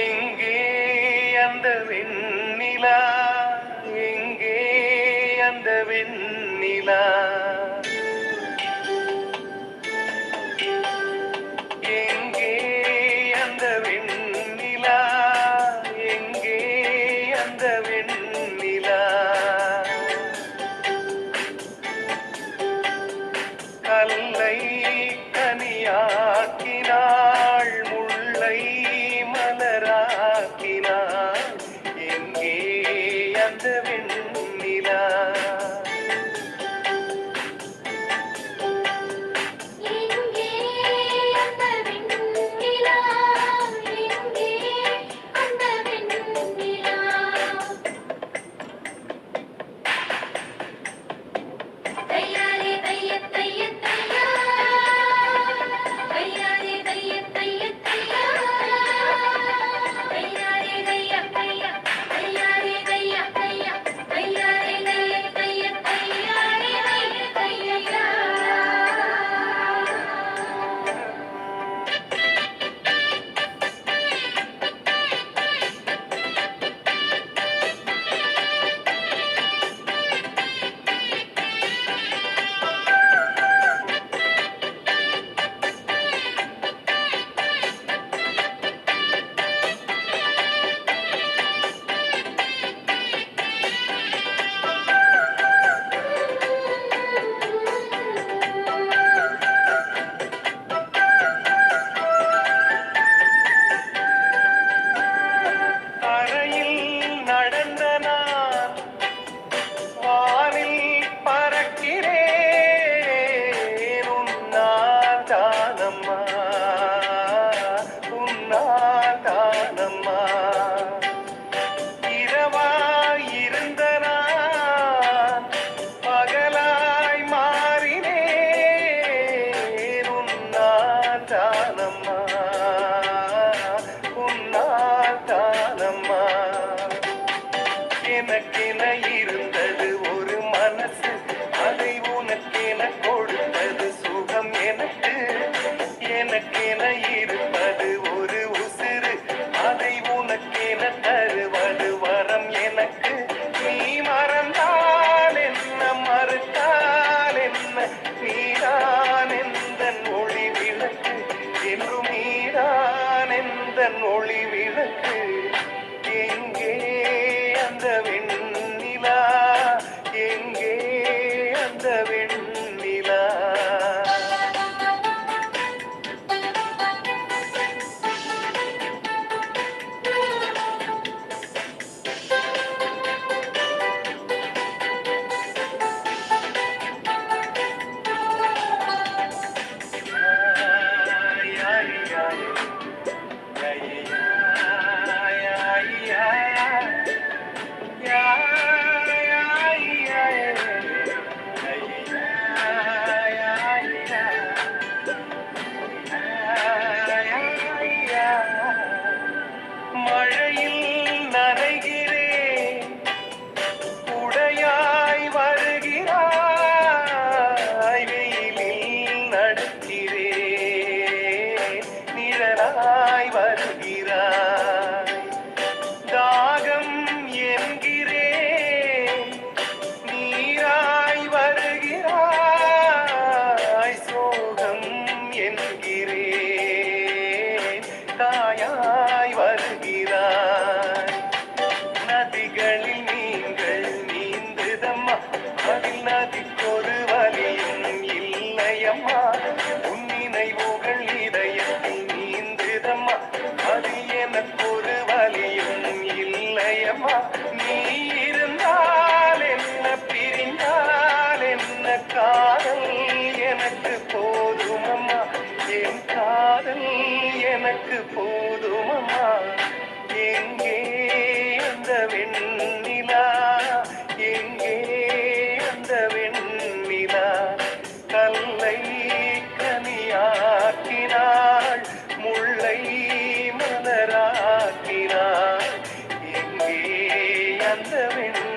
எங்கே அந்த வெண்ணிலா, எங்கே அந்த வெண்ணிலா, எங்கே அந்த வெண்ணிலா, எங்கே அந்த வெண்ணிலா, கல்லை கனியாக்கினாள், முல்லை மலராக்கினாள், எங்கே அந்த வெண்ணிலா, எங்கே அந்த வெண்ணிலா, எங்கே அந்த வெண்ணிலா, தையாரே தைய தைய தையா, தையாரே தைய தைய தையா, தையாரே தைய தைய, தையாரே தைய தைய, தையாரே தைய தைய, தையாரே தைய தையா. தரையில் நடந்த நான் வானில் பறக்கிறேன், உன்னால் தானம்மா, உன்னால் தானம்மா, இரவாய் இருந்த நான் பகலாய் மாறினேன், உன்னால் தானம்மா, உன்னால் தானம்மா, எனக்கென இருந்தது ஒரு மனசு, அதை உனக்கென கொடுத்தது சுகம் எனக்கு, எனக்கென இருப்பது ஒரு உசிறு, அதை உனக்கென தருவது வரம் எனக்கு, நீ மறந்தால் என்ன மறுத்தால் என்ன, நீதான் எந்தன் ஒளி விளக்கு, என்றும் நீதான் எந்தன் ஒளி விளக்கு, எங்கே அந்த வெண்ணிலா, எங்கே அந்த வெண்ணிலா, ஆய், ஆய், ஆய், ஆய், ஆய், ஆய், மழையில் நனைகிறேன், உடையாய் வருகிறாய், வெயிலில் நடக்கிறேன், நிழலாய் வருகிறாய், தாகம் என்கிறேன், நீராய் வருகிறாய், சோகம் என்கிறேன், காயாய் வருகிறாய், நதிகளில் நீங்கள் நீந்துதம்மா, அதில் நதிக்கொரு வலியும் இல்லையம்மா, உன் நினைவுகள் இதயத்தில் நீந்துதம்மா, அதில் எனக்கொரு வலியும் இல்லையம்மா, நீ இருந்தால் என்ன பிரிந்தால் என்ன, காதல் எனக்கு போதுமம்மா, என் காதல் எனக்கு போதுமம்மா, எங்கே அந்த வெண்ணிலா, எங்கே அந்த வெண்ணிலா, கல்லை கனியாக்கினாள், வெண்